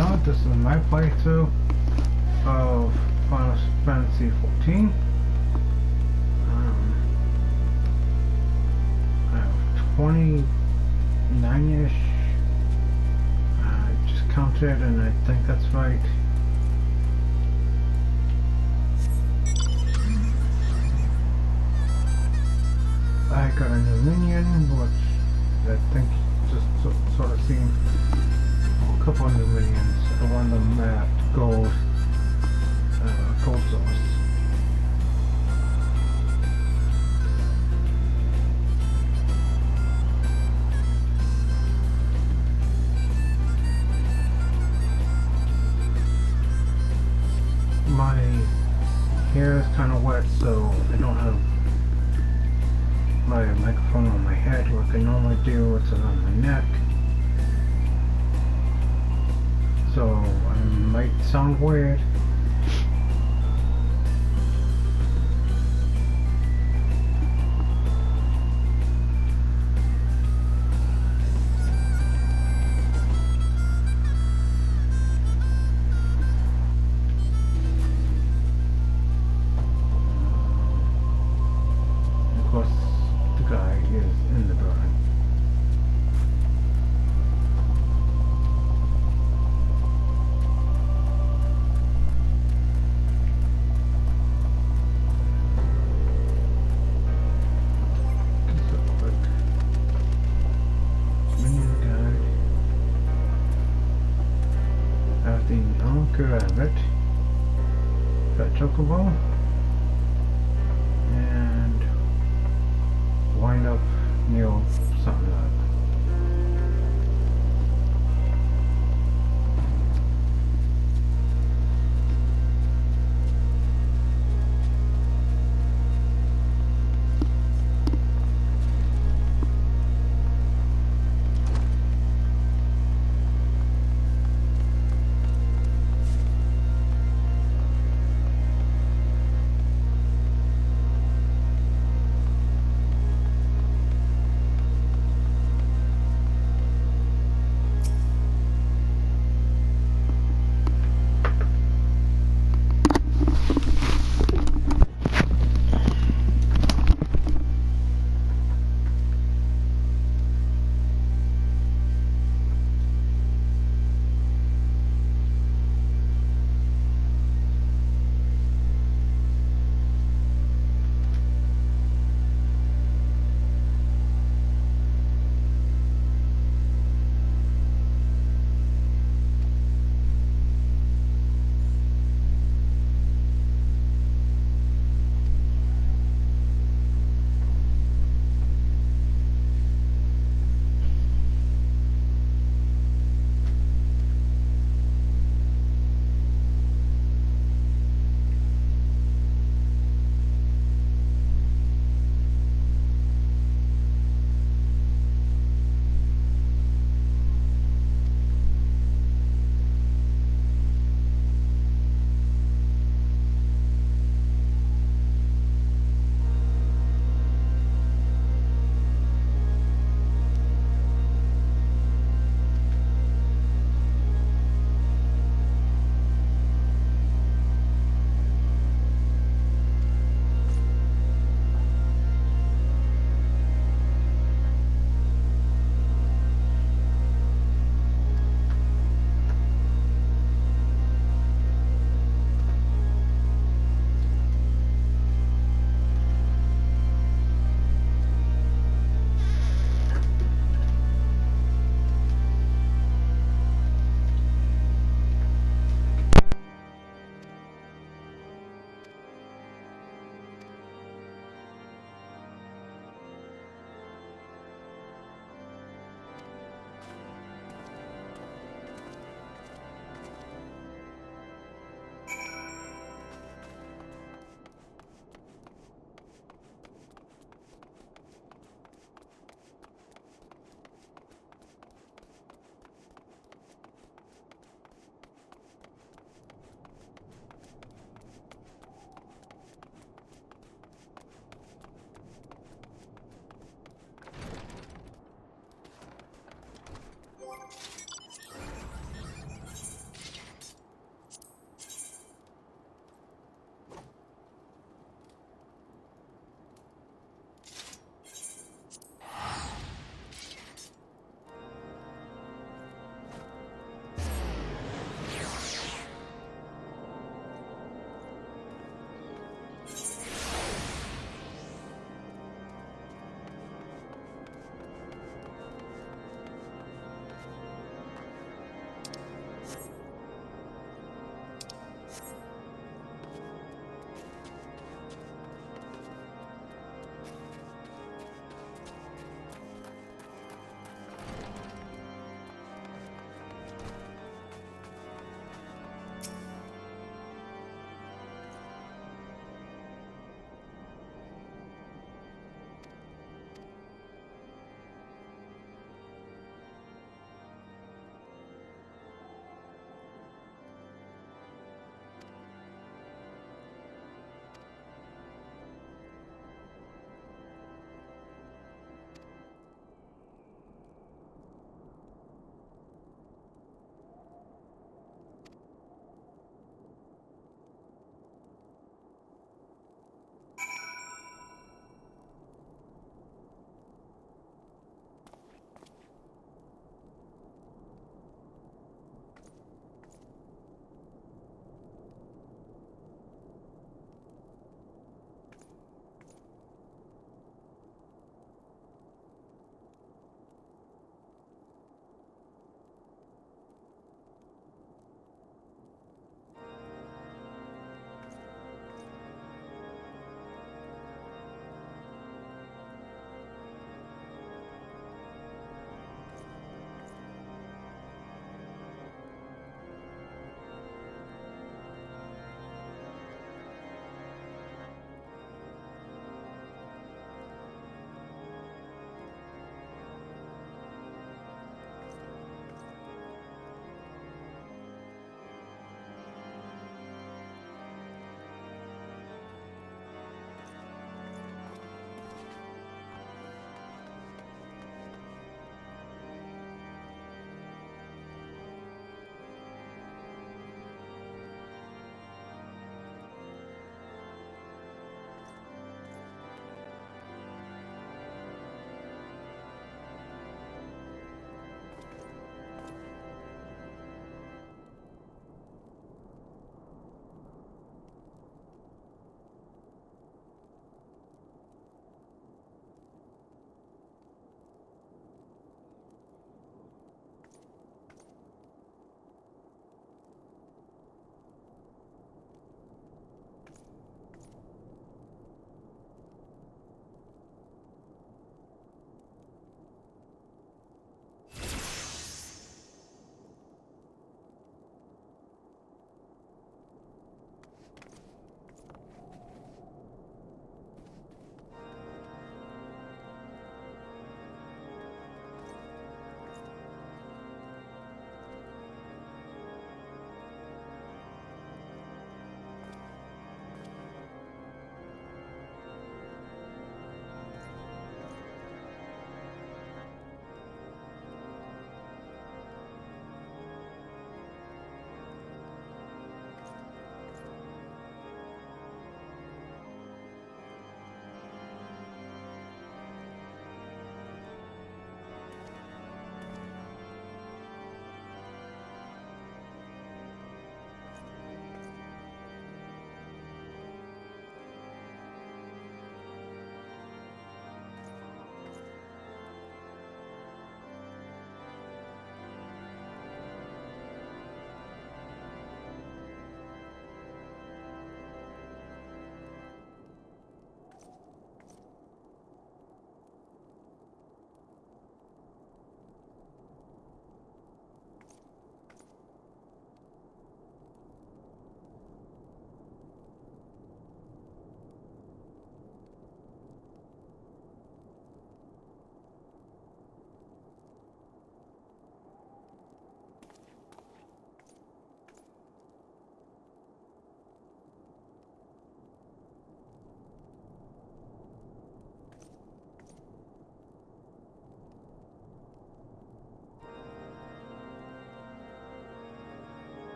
out. This is my playthrough of Final Fantasy 14. I have 29-ish. I just counted and I think that's right. I got a new minion, which I think just sort of seen a couple of new minions. I won them at gold source. My hair is kind of wet, so I don't have my microphone on my head like I normally do. It's around my neck, so I might sound weird. Of course, the guy is in the building. Rabbit, got Chocobo, and wind up Neil something up.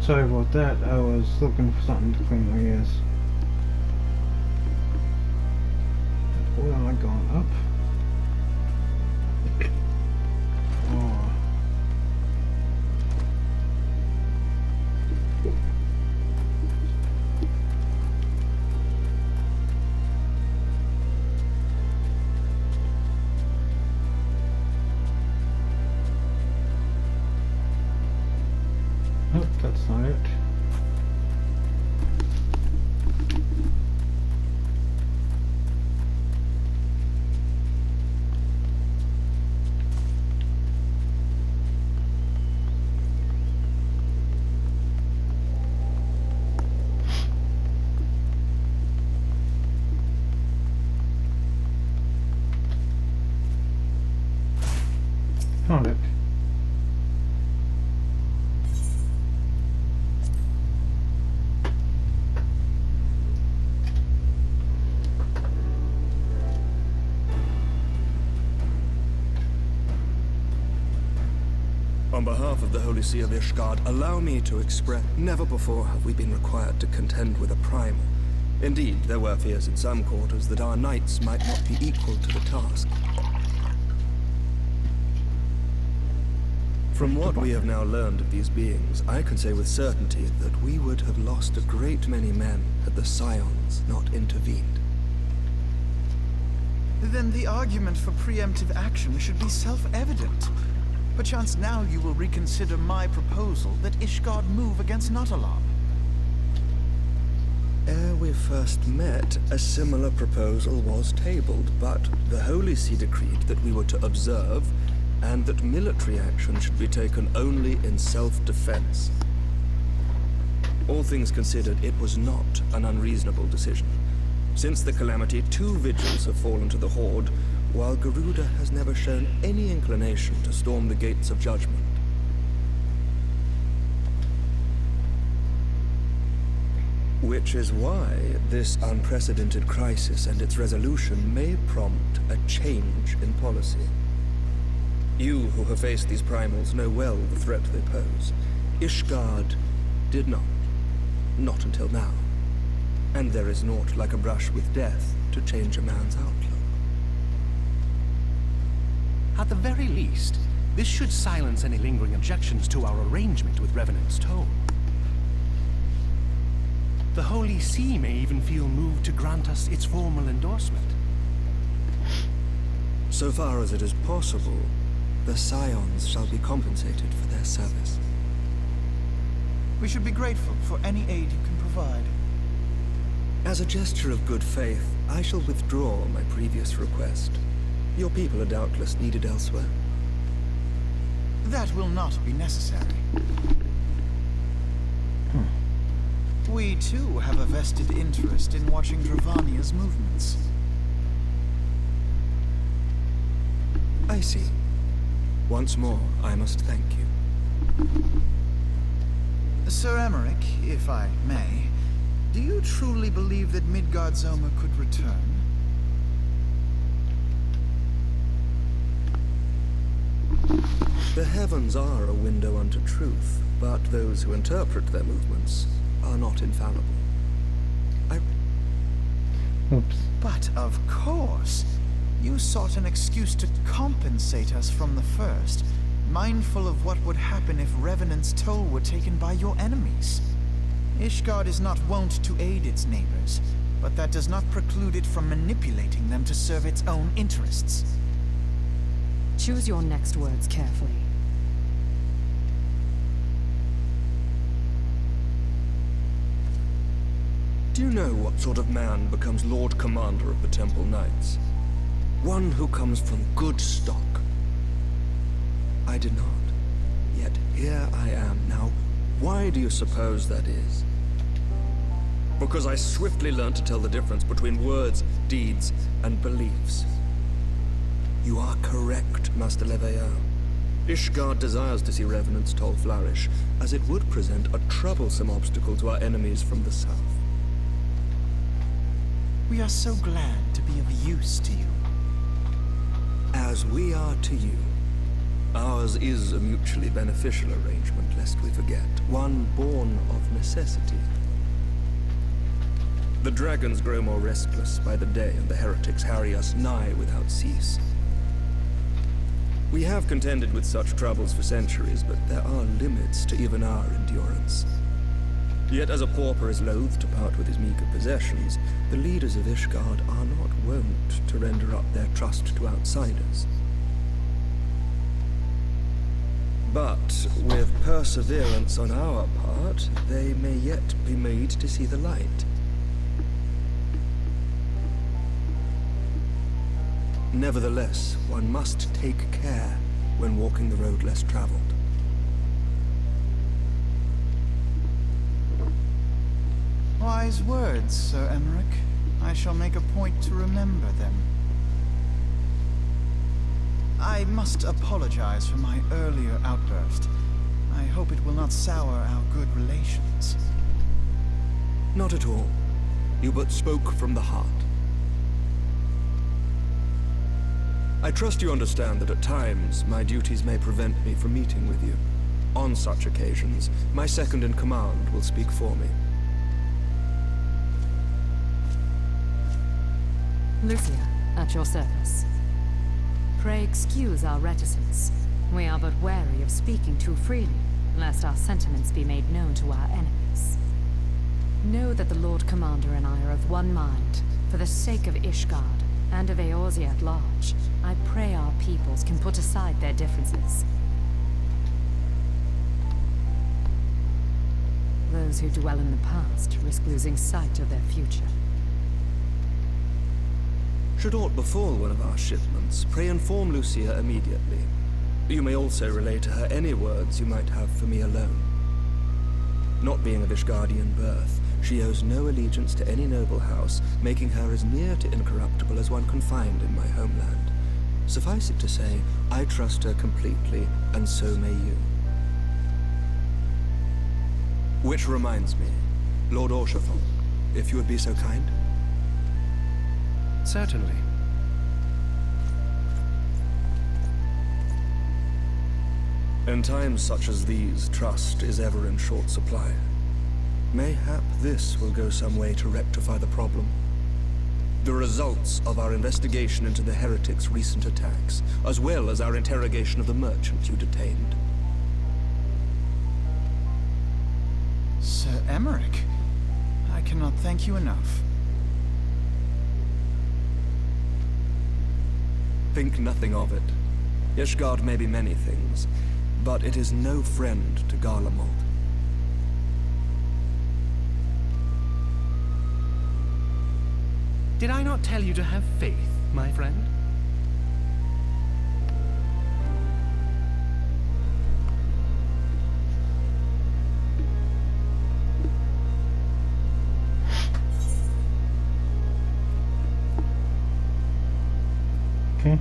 Sorry about that, I was looking for something to clean my ears. Where am I going? Up? Oh. Nope, that's not it. Found it. On behalf of the Holy See of Ishgard, allow me to express... Never before have we been required to contend with a primal. Indeed, there were fears in some quarters that our knights might not be equal to the task. From what we have now learned of these beings, I can say with certainty that we would have lost a great many men had the Scions not intervened. Then the argument for preemptive action should be self-evident. Perchance now you will reconsider my proposal that Ishgard move against Natalam. Ere we first met, a similar proposal was tabled, but the Holy See decreed that we were to observe, and that military action should be taken only in self-defense. All things considered, it was not an unreasonable decision. Since the calamity, 2 vigils have fallen to the Horde, while Garuda has never shown any inclination to storm the gates of judgment. Which is why this unprecedented crisis and its resolution may prompt a change in policy. You who have faced these primals know well the threat they pose. Ishgard did not. Not until now. And there is naught like a brush with death to change a man's outlook. At the very least, this should silence any lingering objections to our arrangement with Revenant's Toll. The Holy See may even feel moved to grant us its formal endorsement. So far as it is possible, the Scions shall be compensated for their service. We should be grateful for any aid you can provide. As a gesture of good faith, I shall withdraw my previous request. Your people are doubtless needed elsewhere. That will not be necessary. We too have a vested interest in watching Dravania's movements. I see. Once more, I must thank you. Sir Emmerich, if I may, do you truly believe that Midgardsormr could return? The heavens are a window unto truth, but those who interpret their movements are not infallible. Oops. But of course, you sought an excuse to compensate us from the first, mindful of what would happen if Revenant's Toll were taken by your enemies. Ishgard is not wont to aid its neighbors, but that does not preclude it from manipulating them to serve its own interests. Choose your next words carefully. Do you know what sort of man becomes Lord Commander of the Temple Knights? One who comes from good stock. I did not. Yet here I am now. Why do you suppose that is? Because I swiftly learned to tell the difference between words, deeds, and beliefs. You are correct, Master Leveilleur. Ishgard desires to see Revenant's Toll flourish, as it would present a troublesome obstacle to our enemies from the south. We are so glad to be of use to you. As we are to you. Ours is a mutually beneficial arrangement, lest we forget. One born of necessity. The dragons grow more restless by the day, and the heretics harry us nigh without cease. We have contended with such troubles for centuries, but there are limits to even our endurance. Yet as a pauper is loath to part with his meager possessions, the leaders of Ishgard are not wont to render up their trust to outsiders. But with perseverance on our part, they may yet be made to see the light. Nevertheless, one must take care when walking the road less traveled. Wise words, Sir Emmerich. I shall make a point to remember them. I must apologize for my earlier outburst. I hope it will not sour our good relations. Not at all. You but spoke from the heart. I trust you understand that at times my duties may prevent me from meeting with you. On such occasions, my second-in-command will speak for me. Lucia, at your service. Pray excuse our reticence. We are but wary of speaking too freely, lest our sentiments be made known to our enemies. Know that the Lord Commander and I are of one mind. For the sake of Ishgard, and of Eorzea at large, I pray our peoples can put aside their differences. Those who dwell in the past risk losing sight of their future. Should aught befall one of our shipments, pray inform Lucia immediately. You may also relay to her any words you might have for me alone. Not being of Ishgardian birth, she owes no allegiance to any noble house, making her as near to incorruptible as one can find in my homeland. Suffice it to say, I trust her completely, and so may you. Which reminds me, Lord Orshafon, if you would be so kind. Certainly. In times such as these, trust is ever in short supply. Mayhap this will go some way to rectify the problem. The results of our investigation into the heretics' recent attacks, as well as our interrogation of the merchant you detained. Sir Emmerich, I cannot thank you enough. Think nothing of it. Ishgard may be many things, but it is no friend to Garlemald. Did I not tell you to have faith, my friend? Okay.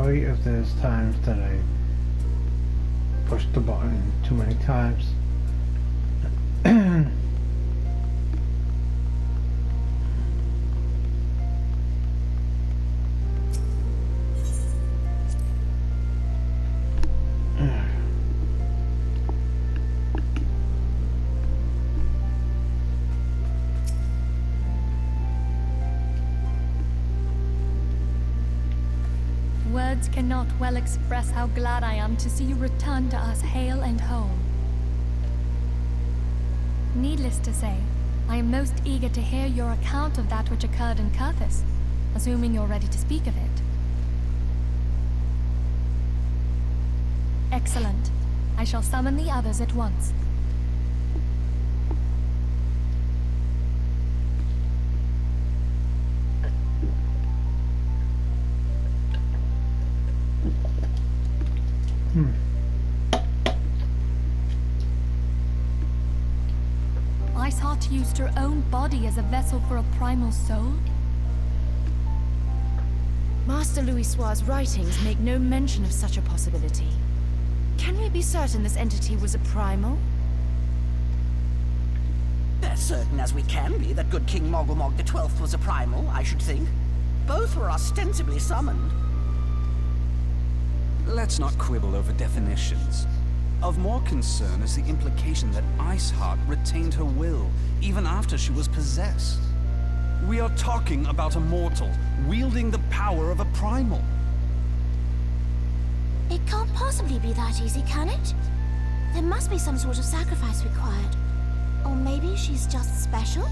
sorry if there's times that I pushed the button too many times. Words cannot well express how glad I am to see you return to us hale and whole. Needless to say, I am most eager to hear your account of that which occurred in Kurthis, assuming you're ready to speak of it. Excellent. I shall summon the others at once. Iceheart used her own body as a vessel for a primal soul? Master Louisoix's writings make no mention of such a possibility. Can we be certain this entity was a primal? As certain as we can be that good King Mogulmog the 12th was a primal, I should think. Both were ostensibly summoned. Let's not quibble over definitions. Of more concern is the implication that Iceheart retained her will, even after she was possessed. We are talking about a mortal, wielding the power of a primal. It can't possibly be that easy, can it? There must be some sort of sacrifice required. Or maybe she's just special?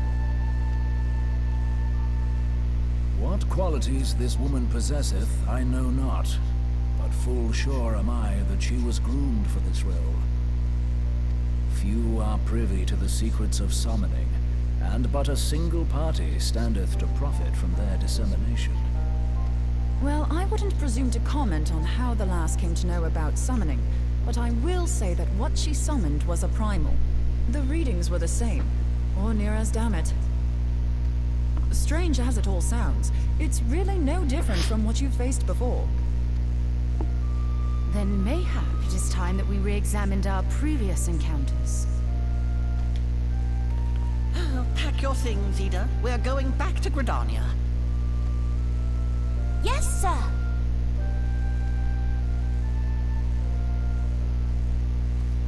What qualities this woman possesseth, I know not. But full sure am I that she was groomed for this role. Few are privy to the secrets of summoning, and but a single party standeth to profit from their dissemination. Well, I wouldn't presume to comment on how the lass came to know about summoning, but I will say that what she summoned was a primal. The readings were the same, or near as damn it. Strange as it all sounds, it's really no different from what you've faced before. Then mayhap it is time that we re-examined our previous encounters. Pack your things, Ida. We're going back to Gridania. Yes, sir.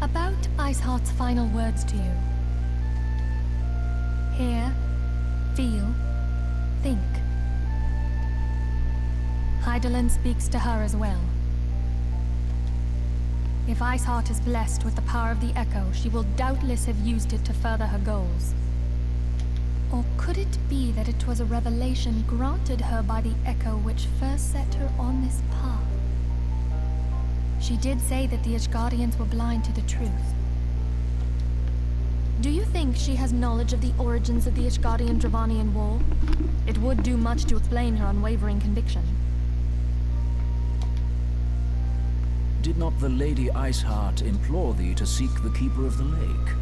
About Iceheart's final words to you. Hear, feel, think. Hydaelyn speaks to her as well. If Iceheart is blessed with the power of the Echo, she will doubtless have used it to further her goals. Or could it be that it was a revelation granted her by the Echo which first set her on this path? She did say that the Ishgardians were blind to the truth. Do you think she has knowledge of the origins of the Ishgardian-Dravanian War? It would do much to explain her unwavering conviction. Did not the Lady Iceheart implore thee to seek the Keeper of the Lake?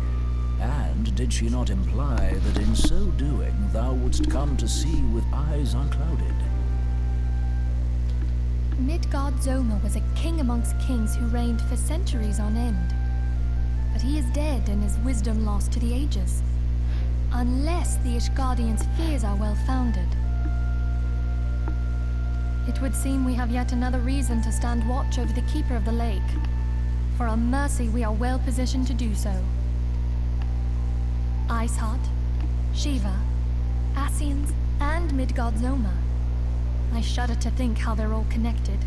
And did she not imply that in so doing thou wouldst come to see with eyes unclouded? Midgard-Zoma was a king amongst kings who reigned for centuries on end. But he is dead and his wisdom lost to the ages. Unless the Ishgardians' fears are well-founded. It would seem we have yet another reason to stand watch over the Keeper of the Lake. For a mercy, we are well positioned to do so. Iceheart, Shiva, Ascians, and Midgard-Zoma. I shudder to think how they're all connected.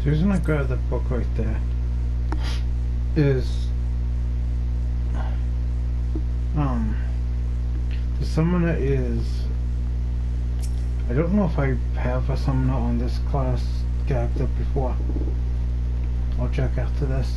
The reason I grabbed the book right there is The summoner is... I don't know if I have a summoner on this class character before. I'll check after this.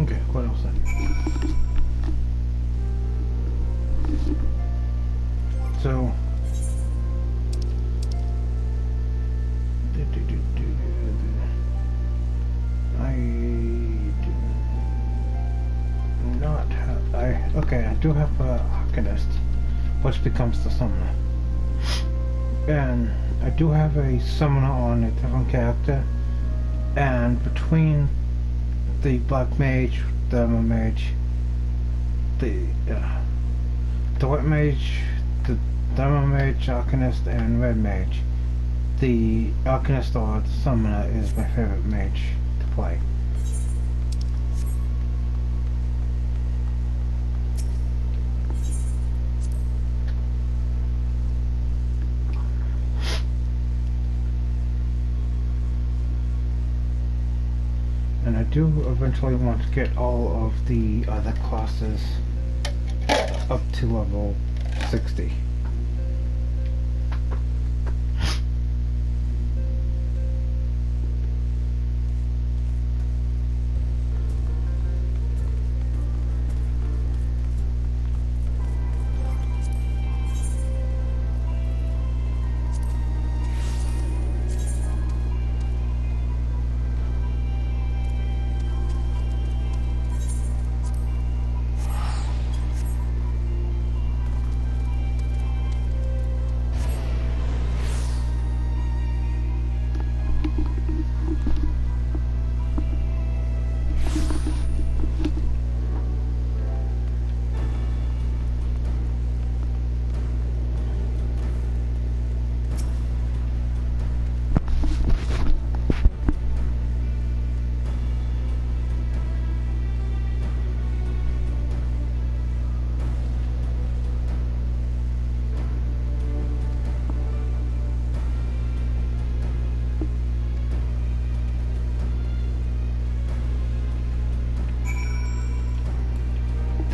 Okay, what else then? So... I do not have... okay, I do have a Arcanist, which becomes the summoner. And I do have a summoner on a different character, and between the Black Mage, Thermal Mage, the White Mage, the Thermal Mage, Arcanist, and Red Mage, the Arcanist or the Summoner is my favorite mage to play. And I do eventually want to get all of the other classes up to level 60.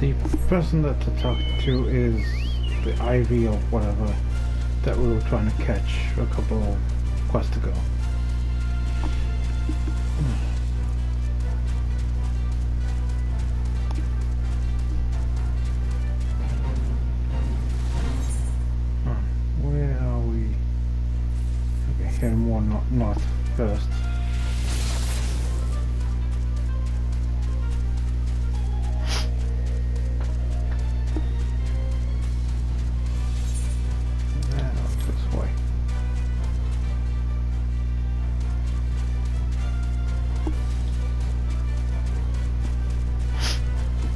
The person that to talk to is the Ivy or whatever that we were trying to catch a couple of quests ago. Where are we? Okay, heading more north first.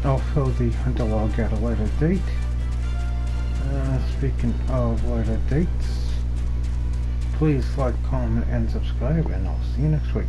I'll fill the hunter log at a later date. Speaking of later dates, please like, comment, and subscribe, and I'll see you next week.